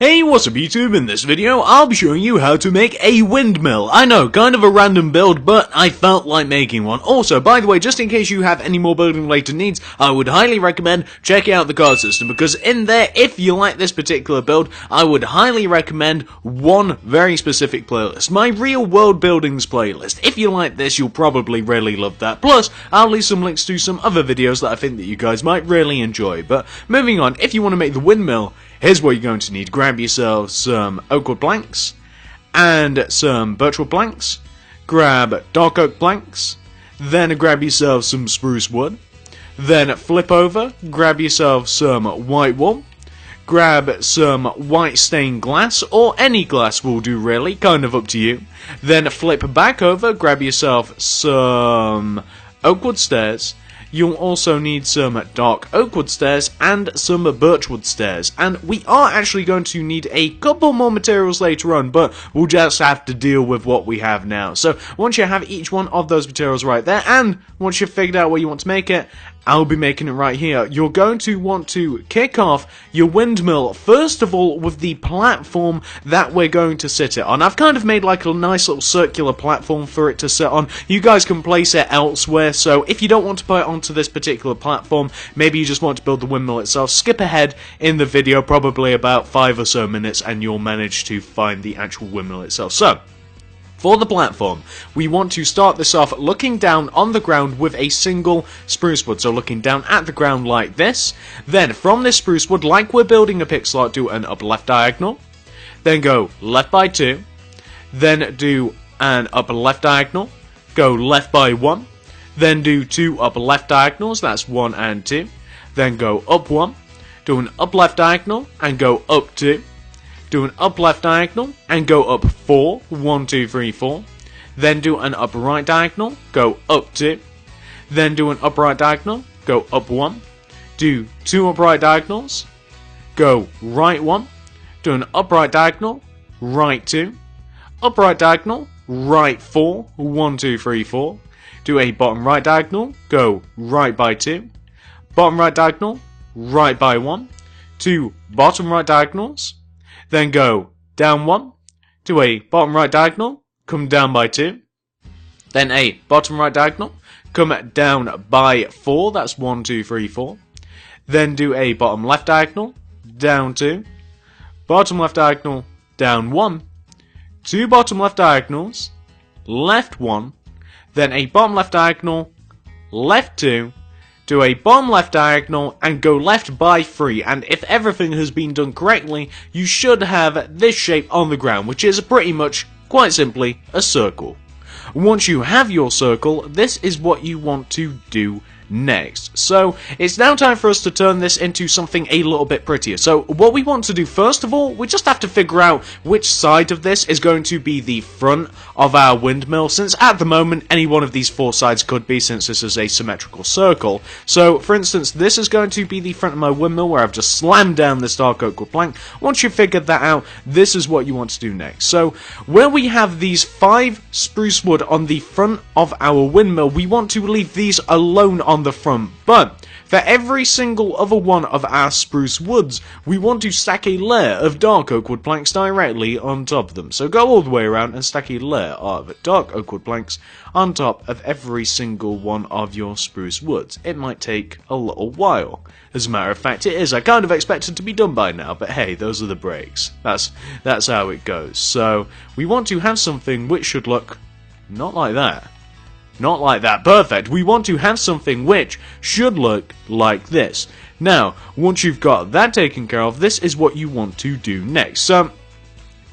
Hey, what's up YouTube? In this video, I'll be showing you how to make a windmill. I know, kind of a random build, but I felt like making one. Also, by the way, just in case you have any more building related needs, I would highly recommend checking out the card system, because in there, if you like this particular build, I would highly recommend one very specific playlist, my real world buildings playlist. If you like this, you'll probably really love that. Plus, I'll leave some links to some other videos that I think that you guys might really enjoy. But moving on, if you want to make the windmill, here's what you're going to need. Grab yourself some oak wood planks and some birchwood planks. Grab dark oak planks. Then grab yourself some spruce wood. Then flip over, grab yourself some white wool. Grab some white stained glass, or any glass will do really, kind of up to you. Then flip back over, grab yourself some oak wood stairs. You'll also need some dark oak wood stairs and some birchwood stairs. And we are actually going to need a couple more materials later on, but we'll just have to deal with what we have now. So once you have each one of those materials right there, and once you've figured out where you want to make it, I'll be making it right here. You're going to want to kick off your windmill, first of all, with the platform that we're going to sit it on. I've kind of made like a nice little circular platform for it to sit on. You guys can place it elsewhere, so if you don't want to put it onto this particular platform, maybe you just want to build the windmill itself, skip ahead in the video, probably about 5 or so minutes, and you'll manage to find the actual windmill itself. So, for the platform, we want to start this off looking down on the ground with a single spruce wood, so looking down at the ground like this. Then from this spruce wood, like we're building a pixel art, do an up left diagonal, then go left by 2, then do an up left diagonal, go left by 1, then do 2 up left diagonals, that's 1 and 2, then go up 1, do an up left diagonal and go up 2, do an up left diagonal and go up 4, 1, 2, 3, 4, then do an up right diagonal, go up 2, then do an up right diagonal, go up 1, do 2 upright diagonals, go right 1, do an upright diagonal, right 2, upright diagonal, right 4, 1, 2, 3, 4, do a bottom right diagonal, go right by 2, bottom right diagonal, right by 1, 2 bottom right diagonals, then go down 1, do a bottom right diagonal, come down by 2, then a bottom right diagonal, come down by 4, that's 1, 2, 3, 4, then do a bottom left diagonal, down 2, bottom left diagonal, down 1, 2 bottom left diagonals, left 1, then a bottom left diagonal, left 2, do a bottom left diagonal and go left by 3, and if everything has been done correctly, you should have this shape on the ground, which is pretty much, quite simply, a circle. Once you have your circle, this is what you want to do next. So it's now time for us to turn this into something a little bit prettier. So what we want to do first of all, we just have to figure out which side of this is going to be the front of our windmill, since at the moment any one of these 4 sides could be, since this is a symmetrical circle. So for instance, this is going to be the front of my windmill, where I've just slammed down this dark oak wood plank. Once you've figured that out, this is what you want to do next. So where we have these 5 spruce wood on the front of our windmill, we want to leave these alone on the front, but for every single other one of our spruce woods, we want to stack a layer of dark oak wood planks directly on top of them. So go all the way around and stack a layer of dark oak wood planks on top of every single one of your spruce woods. It might take a little while. As a matter of fact, it is. I kind of expect it to be done by now, but hey, those are the breaks. That's how it goes. So we want to have something which should look not like that. Not like that, perfect. We want to have something which should look like this. Now, once you've got that taken care of, this is what you want to do next. So,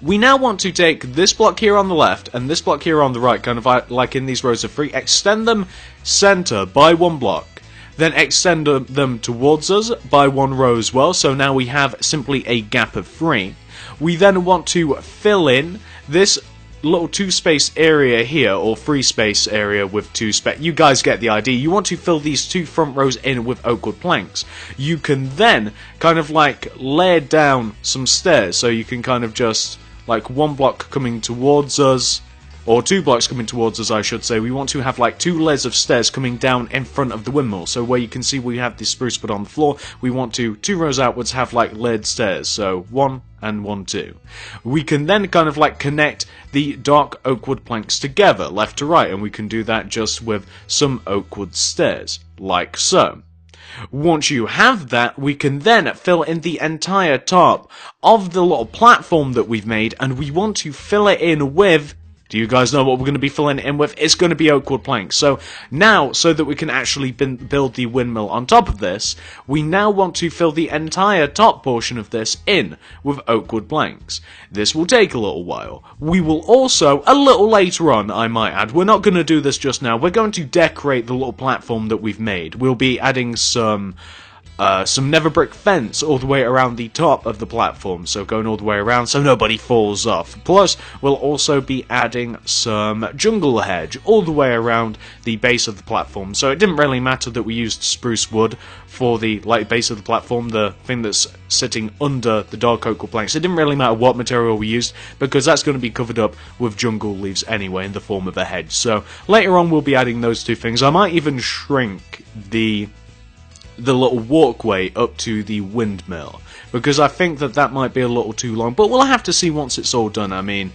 we now want to take this block here on the left and this block here on the right, kind of like in these rows of 3, extend them center by 1 block, then extend them towards us by 1 row as well, so now we have simply a gap of 3. We then want to fill in this little 2 space area here, or 3 space area with 2 you guys get the idea. You want to fill these 2 front rows in with oak wood planks. You can then kind of like layer down some stairs, so you can kind of just like 1 block coming towards us, or 2 blocks coming towards us, I should say. We want to have like 2 layers of stairs coming down in front of the windmill. So where you can see we have this spruce wood on the floor, we want to 2 rows outwards have like layered stairs. So 1 and 1, 2. We can then kind of like connect the dark oak wood planks together, left to right, and we can do that just with some oak wood stairs, like so. Once you have that, we can then fill in the entire top of the little platform that we've made, and we want to fill it in with... Do you guys know what we're going to be filling it in with? It's going to be oak wood planks. So now, so that we can actually build the windmill on top of this, we now want to fill the entire top portion of this in with oak wood planks. This will take a little while. We will also, a little later on, I might add, we're not going to do this just now, we're going to decorate the little platform that we've made. We'll be adding some nether brick fence all the way around the top of the platform, so going all the way around so nobody falls off. Plus, we'll also be adding some jungle hedge all the way around the base of the platform, so it didn't really matter that we used spruce wood for the base of the platform, the thing that's sitting under the dark oak wood planks. It didn't really matter what material we used, because that's going to be covered up with jungle leaves anyway in the form of a hedge. So later on we'll be adding those two things. I might even shrink the little walkway up to the windmill, because I think that might be a little too long, but we'll have to see once it's all done. I mean,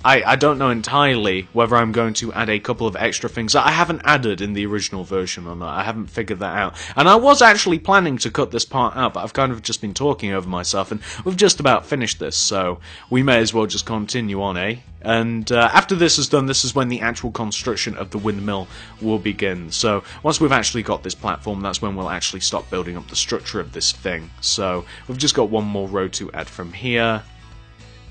I don't know entirely whether I'm going to add a couple of extra things that I haven't added in the original version or not. I haven't figured that out. And I was actually planning to cut this part out, but I've kind of just been talking over myself, and we've just about finished this, so we may as well just continue on, eh? And after this is done, this is when the actual construction of the windmill will begin. So once we've actually got this platform, that's when we'll actually start building up the structure of this thing. So we've just got one more row to add from here.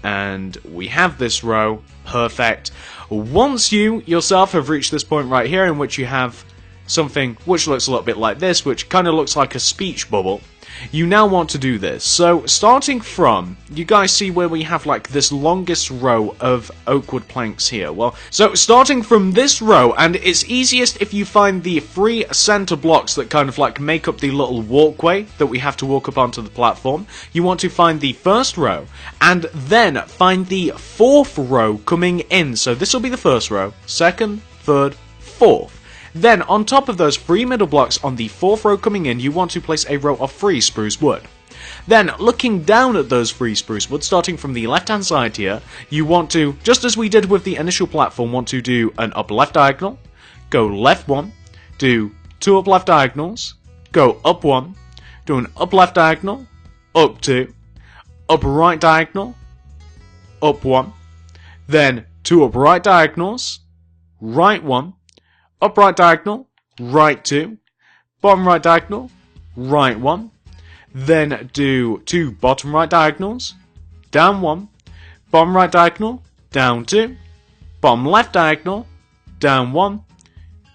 And we have this row. Perfect. Once you yourself have reached this point right here in which you have something which looks a little bit like this, which kind of looks like a speech bubble, you now want to do this. So starting from, you guys see where we have like this longest row of oak wood planks here. Well, so starting from this row, and it's easiest if you find the 3 center blocks that kind of like make up the little walkway that we have to walk up onto the platform. You want to find the first row, and then find the 4th row coming in. So this will be the first row, 2nd, 3rd, 4th. Then, on top of those 3 middle blocks on the 4th row coming in, you want to place a row of 3 spruce wood. Then, looking down at those 3 spruce wood, starting from the left-hand side here, you want to, just as we did with the initial platform, want to do an up left diagonal, go left 1, do 2 up left diagonals, go up 1, do an up left diagonal, up 2, up right diagonal, up 1, then 2 up right diagonals, right 1, up right diagonal, right 2, bottom right diagonal, right 1, then do 2 bottom right diagonals, down 1, bottom right diagonal, down 2, bottom left diagonal, down 1,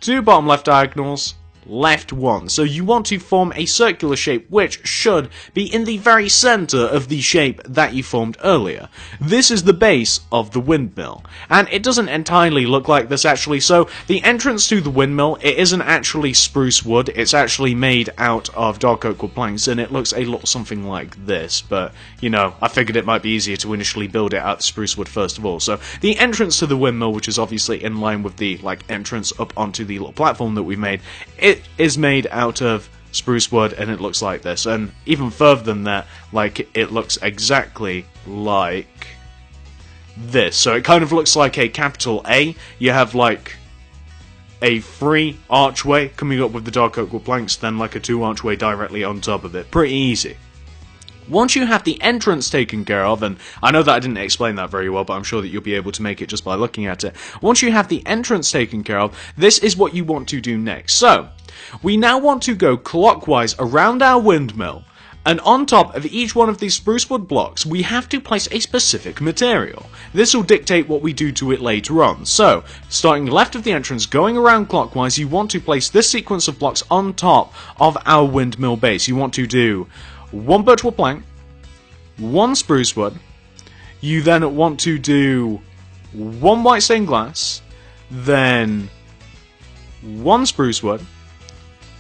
2 bottom left diagonals, left 1. So you want to form a circular shape which should be in the very center of the shape that you formed earlier. This is the base of the windmill, and it doesn't entirely look like this actually. So the entrance to the windmill, it isn't actually spruce wood, it's actually made out of dark oak wood planks, and it looks a lot something like this, but you know, I figured it might be easier to initially build it out of spruce wood first of all. So the entrance to the windmill, which is obviously in line with the entrance up onto the little platform that we've made, it is made out of spruce wood, and it looks like this. And even further than that, it looks exactly like this. So it kind of looks like a capital A. You have a 3 archway coming up with the dark oak wood planks, then a 2 archway directly on top of it. Pretty easy. Once you have the entrance taken care of, and I know that I didn't explain that very well, but I'm sure that you'll be able to make it just by looking at it. Once you have the entrance taken care of, this is what you want to do next. So, we now want to go clockwise around our windmill, and on top of each one of these spruce wood blocks, we have to place a specific material. This will dictate what we do to it later on. So, starting left of the entrance, going around clockwise, you want to place this sequence of blocks on top of our windmill base. You want to do 1 birchwood plank, 1 spruce wood. You then want to do 1 white stained glass, then 1 spruce wood,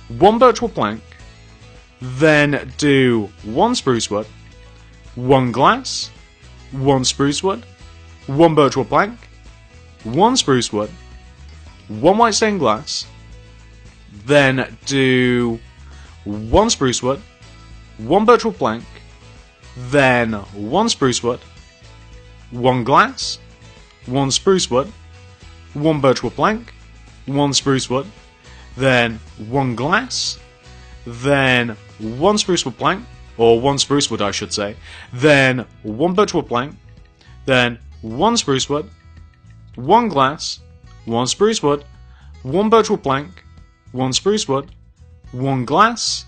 1 birchwood plank, then do 1 spruce wood, 1 glass, 1 spruce wood, 1 birchwood plank, 1 spruce wood, 1 white stained glass, then do 1 spruce wood, 1 birchwood plank, then 1 spruce wood, 1 glass, 1 spruce wood, 1 birchwood plank, 1 spruce wood, then 1 glass, then 1 spruce wood plank, or 1 spruce wood I should say, then 1 birchwood plank, then 1 spruce wood, 1 glass, 1 spruce wood, 1 birchwood plank, 1 spruce wood, 1 glass,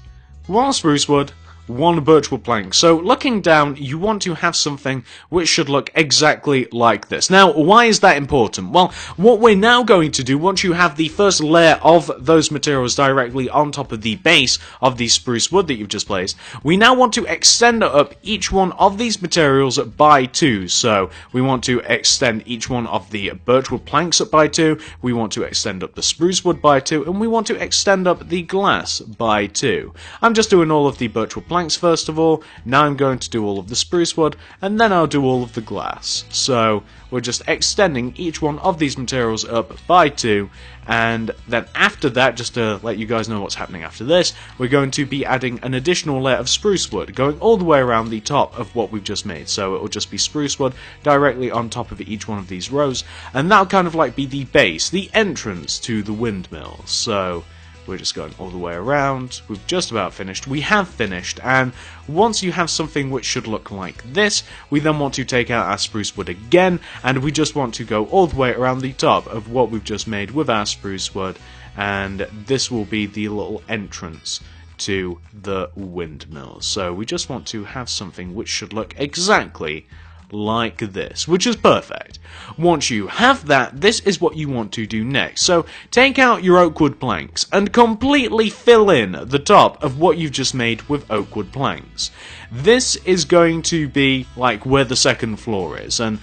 1 spruce wood, 1 birchwood plank. So looking down, you want to have something which should look exactly like this. Now, why is that important? Well, what we're now going to do, once you have the first layer of those materials directly on top of the base of the spruce wood that you've just placed, we now want to extend up each one of these materials by 2. So we want to extend each one of the birchwood planks up by 2, we want to extend up the spruce wood by 2, and we want to extend up the glass by 2. I'm just doing all of the birchwood planks first of all, now I'm going to do all of the spruce wood, and then I'll do all of the glass. So we're just extending each one of these materials up by 2, and then after that, just to let you guys know what's happening after this, we're going to be adding an additional layer of spruce wood, going all the way around the top of what we've just made. So it will just be spruce wood directly on top of each one of these rows, and that'll kind of like be the base, the entrance to the windmill. So we're just going all the way around. We've just about finished. We have finished, and once you have something which should look like this, we then want to take out our spruce wood again, and we just want to go all the way around the top of what we've just made with our spruce wood, and this will be the little entrance to the windmill. So we just want to have something which should look exactly like this, which is perfect. Once you have that, this is what you want to do next. So take out your oak wood planks and completely fill in the top of what you've just made with oak wood planks. This is going to be like where the second floor is, and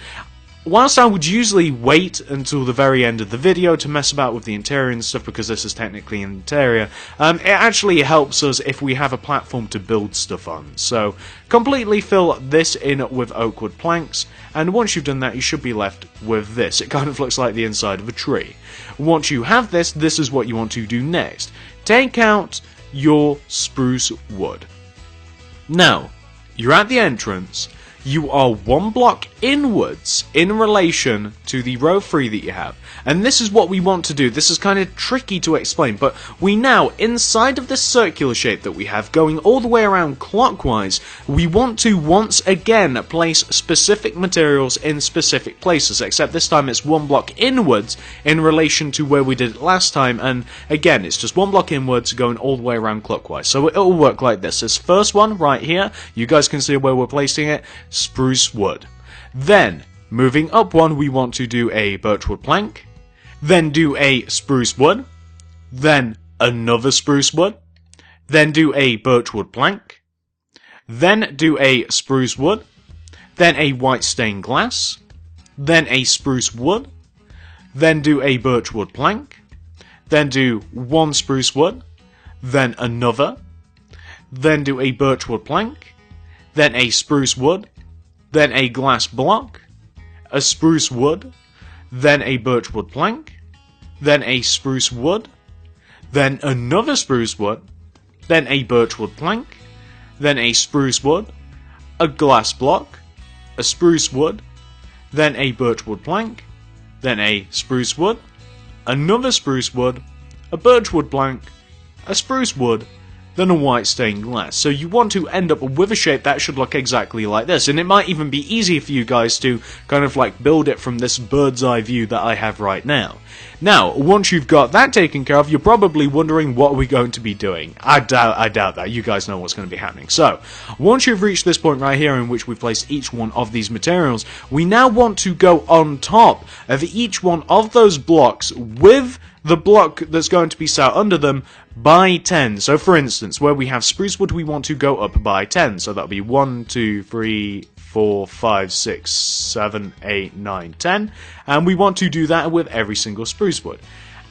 whilst I would usually wait until the very end of the video to mess about with the interior and stuff, because this is technically an interior, it actually helps us if we have a platform to build stuff on. So completely fill this in with oak wood planks, and once you've done that, you should be left with this. It kind of looks like the inside of a tree. Once you have this, this is what you want to do next. Take out your spruce wood. Now, you're at the entrance. You are 1 block inwards in relation to the row 3 that you have. And this is what we want to do. This is kind of tricky to explain, but we now, inside of this circular shape that we have, going all the way around clockwise, we want to once again place specific materials in specific places, except this time it's 1 block inwards in relation to where we did it last time, and again, it's just 1 block inwards going all the way around clockwise. So it'll work like this. This first one right here, you guys can see where we're placing it, spruce wood. Then, moving up 1, we want to do a birchwood plank, then do a spruce wood, then another spruce wood, then do a birchwood plank, then do a spruce wood, then a white stained glass, then a spruce wood, then do a birchwood plank, then do 1 spruce wood, then another, then do a birchwood plank, then a spruce wood, then a glass block, a spruce wood, then a birchwood plank, then a spruce wood, then another spruce wood, then a birchwood plank, then a spruce wood, a glass block, a spruce wood, then a birchwood plank, then a spruce wood, another spruce wood, a birchwood plank, a spruce wood, then a white stained glass. So you want to end up with a shape that should look exactly like this, and it might even be easy for you guys to kind of like build it from this bird's eye view that I have right now. Now, once you've got that taken care of, you're probably wondering what we're going to be doing. I doubt that. You guys know what's going to be happening. So, once you've reached this point right here in which we've placed each one of these materials, we now want to go on top of each one of those blocks with the block that's going to be sat under them by 10. So for instance, where we have spruce wood, we want to go up by 10. So that'll be 1, 2, 3, 4, 5, 6, 7, 8, 9, 10. And we want to do that with every single spruce wood,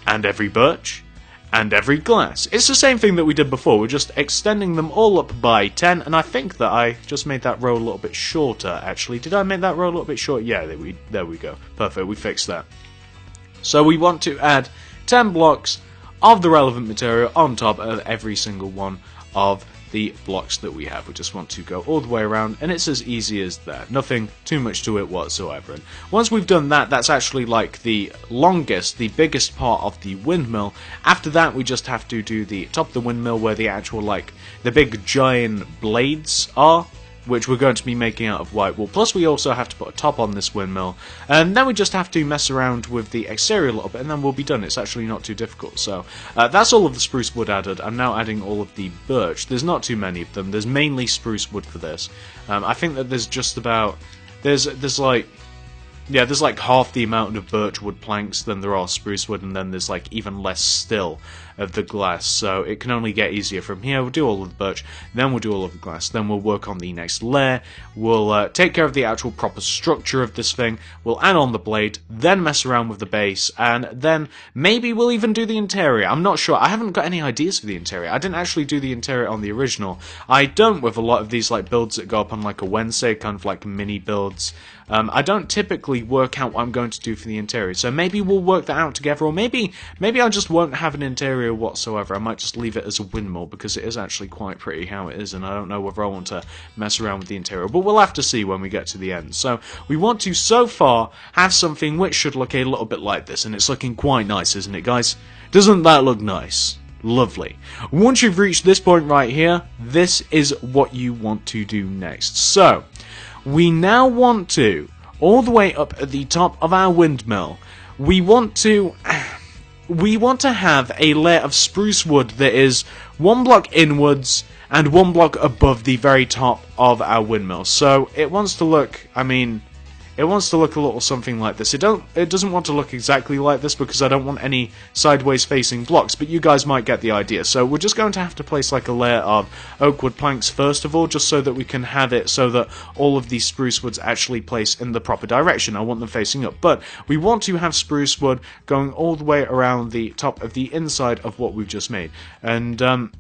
and every birch, and every glass. It's the same thing that we did before. We're just extending them all up by 10, and I think that I just made that row a little bit shorter, actually. Did I make that row a little bit short? Yeah, there we go. Perfect, we fixed that. So we want to add 10 blocks of the relevant material on top of every single one of the blocks that we have. We just want to go all the way around, and it's as easy as that. Nothing too much to it whatsoever. And once we've done that, that's actually like the longest, the biggest part of the windmill. After that, we just have to do the top of the windmill where the actual, like, the big giant blades are, which we're going to be making out of white wool. Plus we also have to put a top on this windmill, and then we just have to mess around with the exterior a little bit, and then we'll be done. It's actually not too difficult. So that's all of the spruce wood added. I'm now adding all of the birch. There's not too many of them. There's mainly spruce wood for this. I think that there's just about there's like half the amount of birch wood planks than there are spruce wood, and then there's like even less still of the glass, so it can only get easier from here. We'll do all of the birch, then we'll do all of the glass, then we'll work on the next layer, we'll take care of the actual proper structure of this thing, we'll add on the blade, then mess around with the base, and then maybe we'll even do the interior. I'm not sure. I haven't got any ideas for the interior. I didn't actually do the interior on the original. I don't with a lot of these like builds that go up on like a Wednesday, kind of like mini builds. I don't typically work out what I'm going to do for the interior, so maybe we'll work that out together, or maybe I just won't have an interior whatsoever. I might just leave it as a windmill, because it is actually quite pretty how it is, and I don't know whether I want to mess around with the interior, but we'll have to see when we get to the end. So we want to, so far, have something which should look a little bit like this, and it's looking quite nice, isn't it, guys? Doesn't that look nice? Lovely. Once you've reached this point right here, this is what you want to do next. So we now want to, all the way up at the top of our windmill, we want to have a layer of spruce wood that is 1 block inwards and 1 block above the very top of our windmill. So it wants to look, it wants to look a little something like this. It doesn't want to look exactly like this because I don't want any sideways facing blocks, but you guys might get the idea. So we're just going to have to place like a layer of oak wood planks first of all, just so that we can have it so that all of these spruce woods actually place in the proper direction. I want them facing up, but we want to have spruce wood going all the way around the top of the inside of what we've just made. And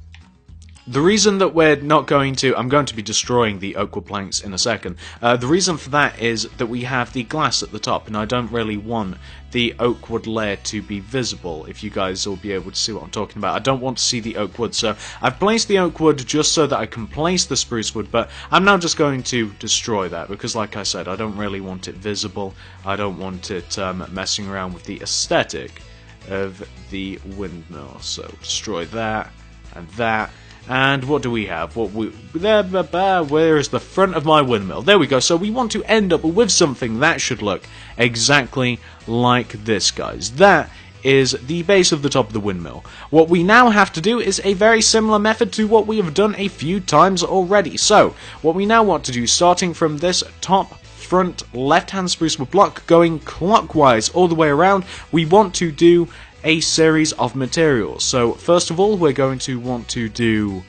the reason that we're not going to... I'm going to be destroying the oak wood planks in a second. The reason for that is that we have the glass at the top, and I don't really want the oak wood layer to be visible, if you guys will be able to see what I'm talking about. I don't want to see the oak wood, so I've placed the oak wood just so that I can place the spruce wood, but I'm now just going to destroy that, because like I said, I don't really want it visible. I don't want it messing around with the aesthetic of the windmill. So destroy that, and that. And what do we have? Where is the front of my windmill? There we go. So we want to end up with something that should look exactly like this, guys. That is the base of the top of the windmill. What we now have to do is a very similar method to what we have done a few times already. So what we now want to do, starting from this top front left-hand spruce wood block, going clockwise all the way around, we want to do a series of materials. So first of all, we're going to want to do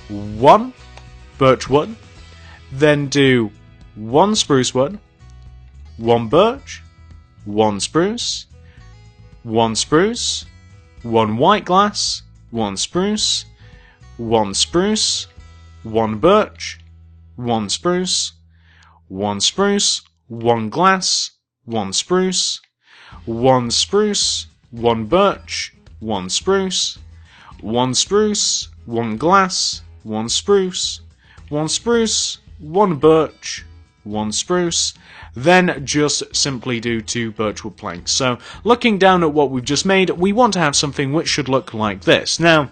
1 birch wood, then do 1 spruce wood, 1 birch, 1 spruce, 1 spruce, 1 white glass, 1 spruce, 1 spruce, 1 birch, 1 spruce, 1 spruce, 1 glass, 1 spruce, 1 spruce, 1 birch, 1 spruce, 1 spruce, 1 glass, 1 spruce, 1 spruce, 1 birch, 1 spruce, then just simply do 2 birchwood planks. So looking down at what we've just made, we want to have something which should look like this. Now,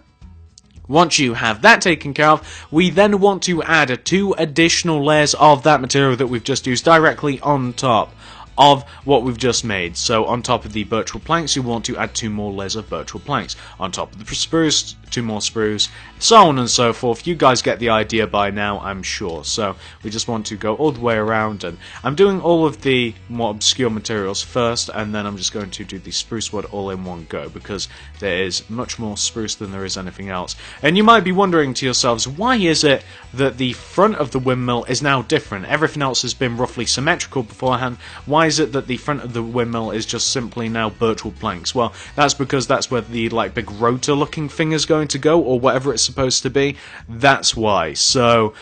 once you have that taken care of, we then want to add 2 additional layers of that material that we've just used directly on top of what we've just made. So on top of the birchwood planks, you want to add 2 more layers of birchwood planks. On top of the spruce, 2 more spruce, so on and so forth. You guys get the idea by now, I'm sure. So we just want to go all the way around, and I'm doing all of the more obscure materials first, and then I'm just going to do the spruce wood all in one go, because there is much more spruce than there is anything else. And you might be wondering to yourselves, why is it that the front of the windmill is now different? Everything else has been roughly symmetrical beforehand. Why why is it that the front of the windmill is just simply now birchwood planks? Well, that's because that's where the like big rotor looking thing is going to go, or whatever it's supposed to be. That's why. So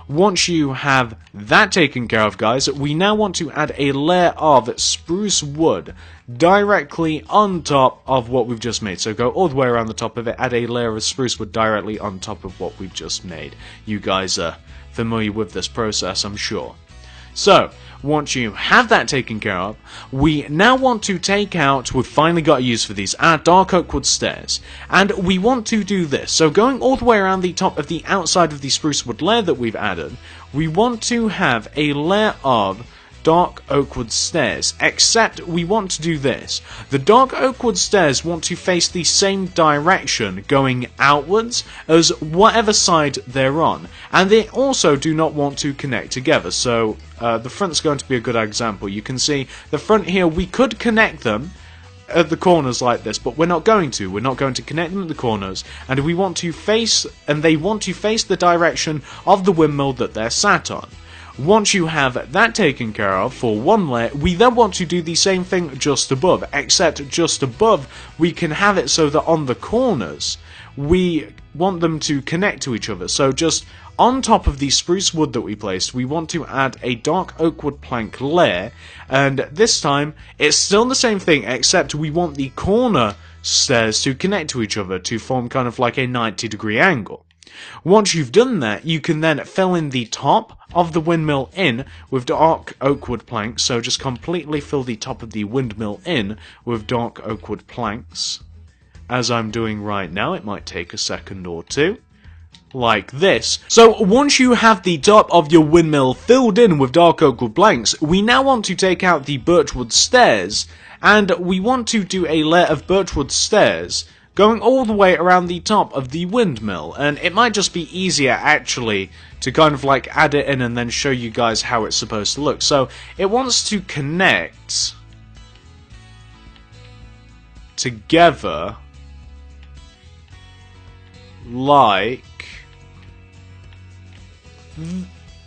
once you have that taken care of, guys, we now want to add a layer of spruce wood directly on top of what we've just made. So go all the way around the top of it, add a layer of spruce wood directly on top of what we've just made. You guys are familiar with this process, I'm sure. So, once you have that taken care of, we now want to take out, we've finally got a use for these, our dark oak wood stairs. And we want to do this. So going all the way around the top of the outside of the spruce wood layer that we've added, we want to have a layer of dark oak wood stairs, except we want to do this. The dark oak wood stairs want to face the same direction going outwards as whatever side they're on, and they also do not want to connect together. So the front's going to be a good example. You can see the front here, we could connect them at the corners like this, but we're not going to. We're not going to connect them at the corners, and we want to face, and they want to face the direction of the windmill that they're sat on. Once you have that taken care of for one layer, we then want to do the same thing just above, except just above we can have it so that on the corners we want them to connect to each other. So just on top of the spruce wood that we placed, we want to add a dark oak wood plank layer, and this time it's still the same thing, except we want the corner stairs to connect to each other to form kind of like a 90-degree angle. Once you've done that, you can then fill in the top of the windmill in with dark oak wood planks. So just completely fill the top of the windmill in with dark oak wood planks, as I'm doing right now. It might take a second or two, like this. So once you have the top of your windmill filled in with dark oak wood planks, we now want to take out the birchwood stairs, and we want to do a layer of birchwood stairs going all the way around the top of the windmill. And it might just be easier actually to kind of like add it in and then show you guys how it's supposed to look. So it wants to connect together like,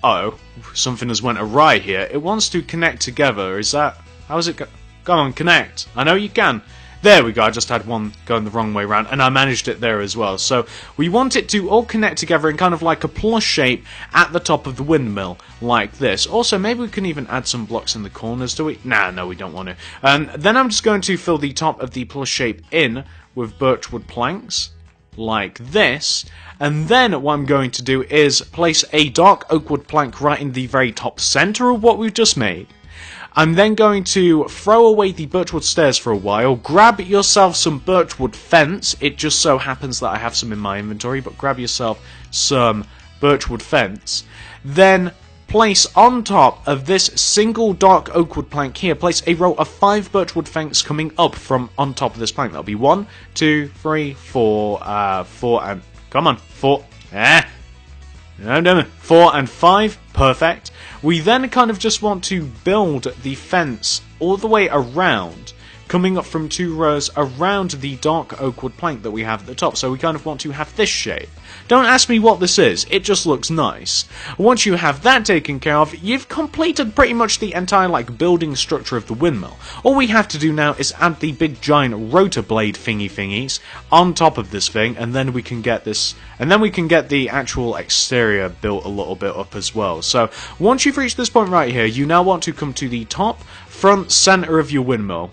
oh, something has went awry here. It wants to connect together. Is that, how is it go on, connect? I know you can. There we go, I just had one going the wrong way around, and I managed it there as well. So we want it to all connect together in kind of like a plus shape at the top of the windmill, like this. Also, maybe we can even add some blocks in the corners, do we? Nah, no, we don't want to. And then I'm just going to fill the top of the plus shape in with birchwood planks, like this. And then what I'm going to do is place a dark oak wood plank right in the very top center of what we've just made. I'm then going to throw away the birchwood stairs for a while, grab yourself some birchwood fence. It just so happens that I have some in my inventory, but grab yourself some birchwood fence. Then place on top of this single dark oak wood plank here, place a row of 5 birchwood fence coming up from on top of this plank. That'll be 1, 2, 3, 4, 4 and, come on, 4, 4 and 5, perfect. We then kind of just want to build the fence all the way around, coming up from 2 rows around the dark oak wood plank that we have at the top. So we kind of want to have this shape. Don't ask me what this is, it just looks nice. Once you have that taken care of, you've completed pretty much the entire like building structure of the windmill. All we have to do now is add the big giant rotor blade thingies on top of this thing, and then we can get this, and then we can get the actual exterior built a little bit up as well. So once you've reached this point right here, you now want to come to the top, front, center of your windmill.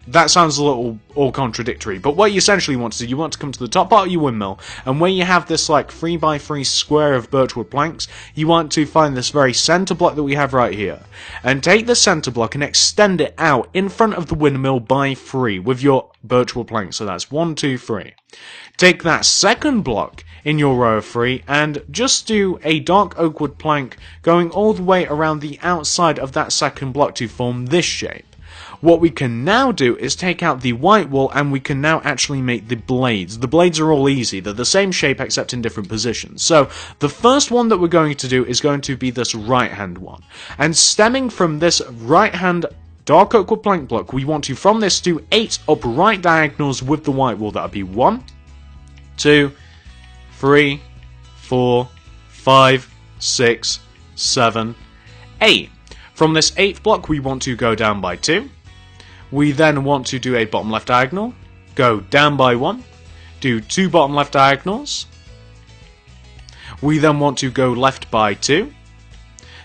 That sounds a little all contradictory, but what you essentially want to do, you want to come to the top part of your windmill, and where you have this like 3x3 square of birchwood planks, you want to find this very center block that we have right here, and take the center block and extend it out in front of the windmill by 3 with your birchwood planks. So that's 1, 2, 3. Take that second block in your row of 3 and just do a dark oak wood plank going all the way around the outside of that second block to form this shape. What we can now do is take out the white wool, and we can now actually make the blades. The blades are all easy. They're the same shape except in different positions. So the first one that we're going to do is going to be this right hand one. And stemming from this right hand dark oak wood plank block, we want to from this do 8 upright diagonals with the white wool. That would be 1, 2, 3, 4, 5, 6, 7, 8. From this 8th block, we want to go down by 2. We then want to do a bottom left diagonal, go down by 1, do 2 bottom left diagonals. We then want to go left by 2,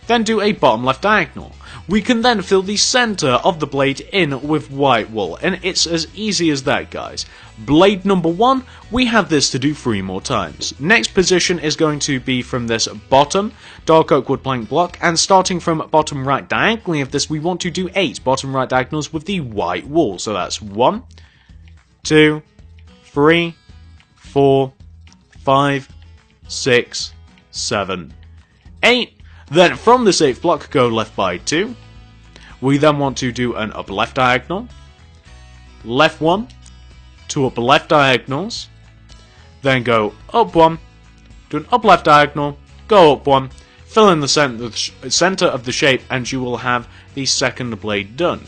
then do a bottom left diagonal. We can then fill the center of the blade in with white wool, and it's as easy as that, guys. Blade number 1, we have this to do 3 more times. Next position is going to be from this bottom dark oak wood plank block, and starting from bottom right diagonally of this, we want to do 8 bottom right diagonals with the white wool. So that's 1, 2, 3, 4, 5, 6, 7, 8. Then from this 8th block, go left by 2. We then want to do an up left diagonal, left 1, 2 up left diagonals, then go up 1, do an up left diagonal, go up 1, fill in the center of the shape, and you will have the second blade done.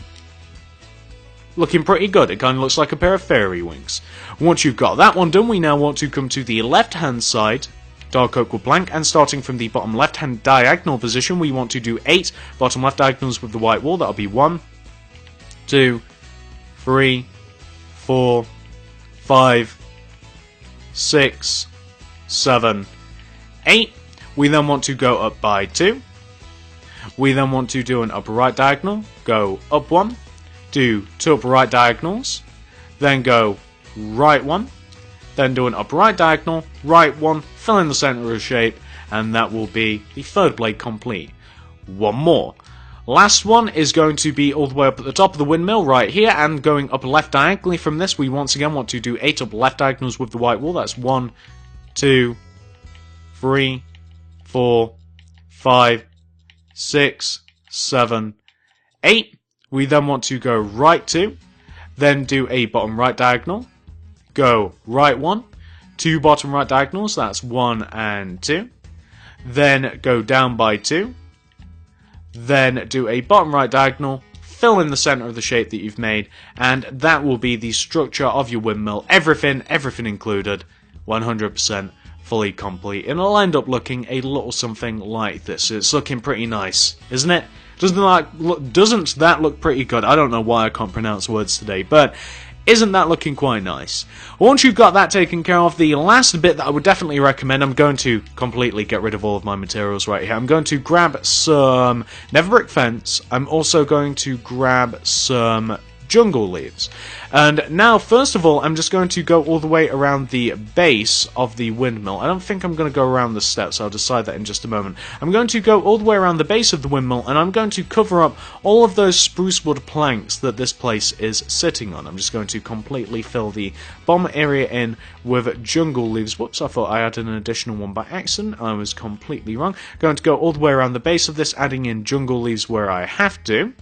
Looking pretty good. It kind of looks like a pair of fairy wings. Once you've got that one done, we now want to come to the left hand side dark oak wood plank, and starting from the bottom left hand diagonal position, we want to do 8 bottom left diagonals with the white wool. That'll be 1, 2, 3, 4, 5, 6, 7, 8. We then want to go up by 2. We then want to do an upper right diagonal, go up 1, do 2 upper right diagonals, then go right 1, then do an upper right diagonal, right 1, fill in the center of the shape, and that will be the third blade complete. One more. Last one is going to be all the way up at the top of the windmill right here, and going up left diagonally from this, we once again want to do 8 up left diagonals with the white wool. That's 1, 2, 3, 4, 5, 6, 7, 8. We then want to go right 2, then do a bottom right diagonal, go right 1, 2 bottom right diagonals, that's 1 and 2, then go down by 2, then do a bottom right diagonal, fill in the center of the shape that you've made, and that will be the structure of your windmill. Everything included, 100% fully complete, and it'll end up looking a little something like this. It's looking pretty nice, isn't it? Doesn't that look pretty good? I don't know why I can't pronounce words today, but isn't that looking quite nice? Once you've got that taken care of, the last bit that I would definitely recommend, I'm going to completely get rid of all of my materials right here. I'm going to grab some nether brick fence. I'm also going to grab some jungle leaves. And now, first of all, I'm just going to go all the way around the base of the windmill. I don't think I'm going to go around the steps, I'll decide that in just a moment. I'm going to go all the way around the base of the windmill, and I'm going to cover up all of those spruce wood planks that this place is sitting on. I'm just going to completely fill the bottom area in with jungle leaves. Whoops, I thought I added an additional one by accident. I was completely wrong. Going to go all the way around the base of this, adding in jungle leaves where I have to.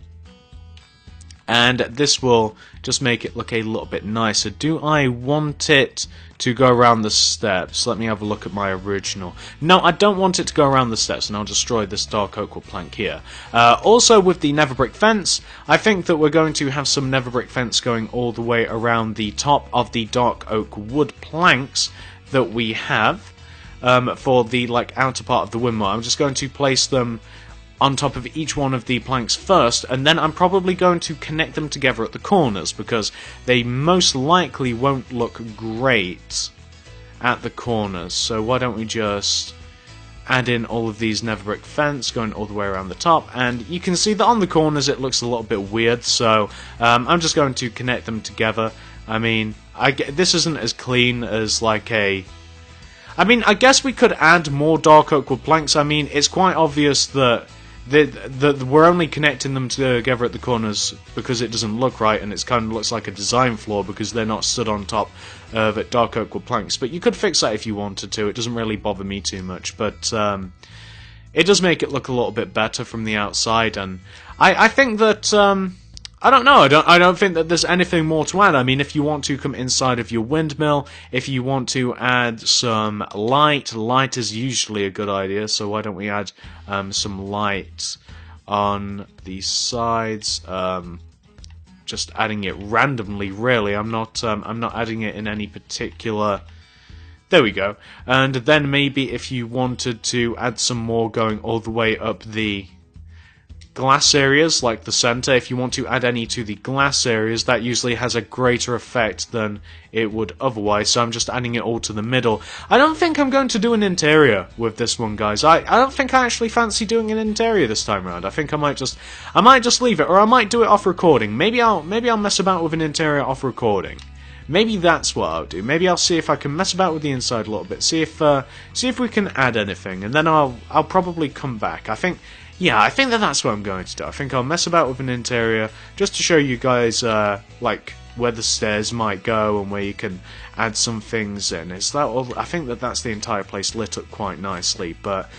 And this will just make it look a little bit nicer. Do I want it to go around the steps? Let me have a look at my original. No, I don't want it to go around the steps, and I'll destroy this dark oak wood plank here. Also, with the nether brick fence, I think that we're going to have some nether brick fence going all the way around the top of the dark oak wood planks that we have for the outer part of the windmill. I'm just going to place them on top of each one of the planks first, and then I'm probably going to connect them together at the corners, because they most likely won't look great at the corners. So why don't we just add in all of these nether brick fence going all the way around the top, and you can see that on the corners it looks a little bit weird, so I'm just going to connect them together. I mean, this isn't as clean as I guess we could add more dark oak wood planks. I mean, it's quite obvious that we're only connecting them together at the corners because it doesn't look right, and it kind of looks like a design flaw because they're not stood on top of dark oak wood planks. But you could fix that if you wanted to. It doesn't really bother me too much, but it does make it look a little bit better from the outside. And I think that I don't know. I don't think that there's anything more to add. I mean, if you want to come inside of your windmill, if you want to add some light is usually a good idea. So why don't we add some light on the sides? Just adding it randomly, really. I'm not adding it in any particular. There we go. And then maybe if you wanted to add some more going all the way up the glass areas, like the center. If you want to add any to the glass areas, that usually has a greater effect than it would otherwise, so I'm just adding it all to the middle. I don't think I'm going to do an interior with this one, guys. I don't think I actually fancy doing an interior this time around. I think I might just leave it, or I might do it off recording. Maybe I'll mess about with an interior off recording. Maybe that's what I'll do. Maybe I'll see if I can mess about with the inside a little bit. See if we can add anything, and then I'll probably come back. I think that's what I'm going to do. I think I'll mess about with an interior just to show you guys like where the stairs might go and where you can add some things in. Is that all? I think that's the entire place lit up quite nicely, but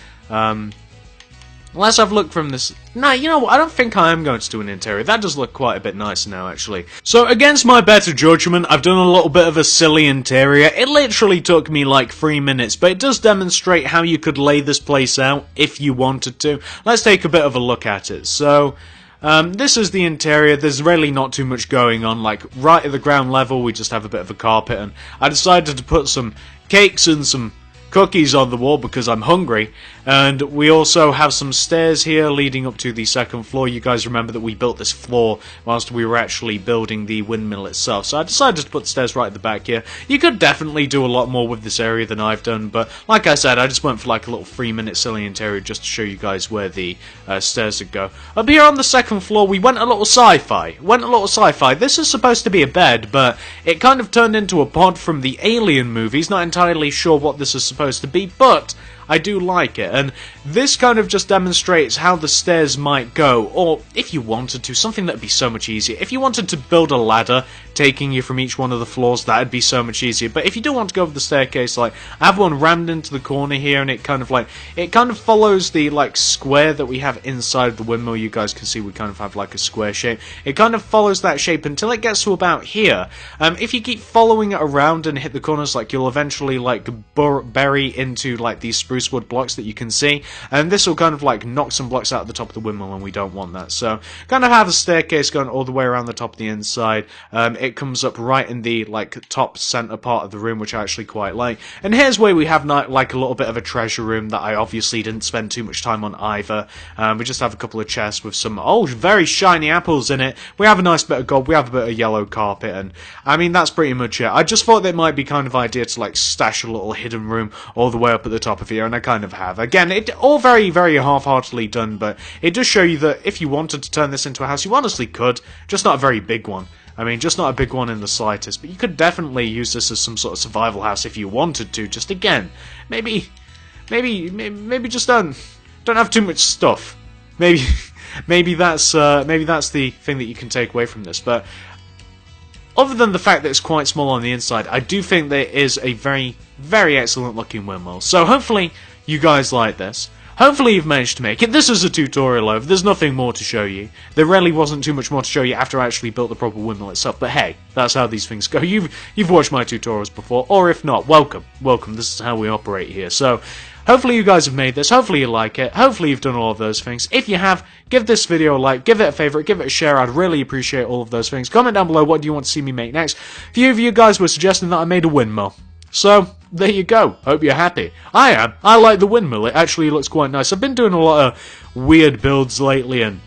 let's have a look from this. Nah, you know what? I don't think I am going to do an interior. That does look quite a bit nicer now, actually. So, against my better judgment, I've done a little bit of a silly interior. It literally took me like 3 minutes, but it does demonstrate how you could lay this place out if you wanted to. Let's take a bit of a look at it. So, this is the interior. There's really not too much going on. Like, right at the ground level, we just have a bit of a carpet, and I decided to put some cakes and some cookies on the wall because I'm hungry, and we also have some stairs here leading up to the second floor. You guys remember that we built this floor whilst we were actually building the windmill itself, so I decided to put stairs right at the back here. You could definitely do a lot more with this area than I've done, but like I said, I just went for like a little 3-minute silly interior just to show you guys where the stairs would go. Up here on the second floor, we went a little sci-fi. This is supposed to be a bed, but it kind of turned into a pod from the Alien movies. Not entirely sure what this is supposed to be, but I do like it, and this kind of just demonstrates how the stairs might go, or if you wanted to, something that would be so much easier. If you wanted to build a ladder taking you from each one of the floors, that would be so much easier. But if you do want to go with the staircase, like, I have one rammed into the corner here, and it kind of follows the like square that we have inside the windmill. You guys can see we kind of have like a square shape. It kind of follows that shape until it gets to about here. If you keep following it around and hit the corners, like, you'll eventually like bury into like these spruce wood blocks that you can see, and this will kind of like knock some blocks out of the top of the windmill, and we don't want that. So kind of have a staircase going all the way around the top of the inside. It comes up right in the like top center part of the room, which I actually quite like. And here's where we have like a little bit of a treasure room that I obviously didn't spend too much time on either. We just have a couple of chests with some very shiny apples in it. We have a nice bit of gold, we have a bit of yellow carpet, and I mean that's pretty much it. I just thought it might be kind of idea to like stash a little hidden room all the way up at the top of here, and I kind of have. Again, it all very, very half-heartedly done, but it does show you that if you wanted to turn this into a house, you honestly could, just not a very big one. I mean, just not a big one in the slightest, but you could definitely use this as some sort of survival house if you wanted to. Just again, maybe just don't have too much stuff. Maybe that's the thing that you can take away from this. But other than the fact that it's quite small on the inside, I do think there is a very, very excellent looking windmill. So hopefully you guys like this. Hopefully you've managed to make it. This is a tutorial over. There's nothing more to show you. There really wasn't too much more to show you after I actually built the proper windmill itself. But hey, that's how these things go. You've watched my tutorials before, or if not, welcome. This is how we operate here. So hopefully you guys have made this. Hopefully you like it. Hopefully you've done all of those things. If you have, give this video a like, give it a favorite, give it a share. I'd really appreciate all of those things. Comment down below what do you want to see me make next. A few of you guys were suggesting that I made a windmill. So, there you go. Hope you're happy. I am. I like the windmill. It actually looks quite nice. I've been doing a lot of weird builds lately, and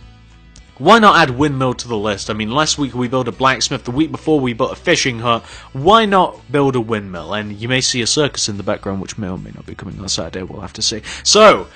why not add windmill to the list? I mean, last week we built a blacksmith. The week before we built a fishing hut. Why not build a windmill? And you may see a circus in the background, which may or may not be coming on Saturday. We'll have to see. So,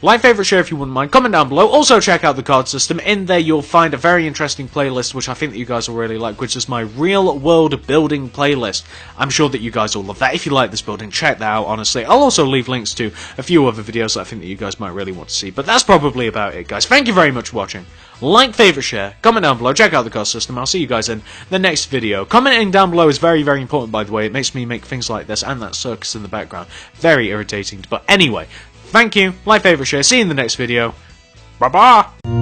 like, favorite, share if you wouldn't mind. Comment down below. Also, check out the card system. In there, you'll find a very interesting playlist, which I think that you guys will really like, which is my real world building playlist. I'm sure that you guys will love that. If you like this building, check that out, honestly. I'll also leave links to a few other videos that I think that you guys might really want to see. But that's probably about it, guys. Thank you very much for watching. Like, favorite, share, comment down below, check out the card system. I'll see you guys in the next video. Commenting down below is very, very important, by the way. It makes me make things like this and that circus in the background very irritating. But anyway, thank you, like, favorite, share, see you in the next video. Bye-bye!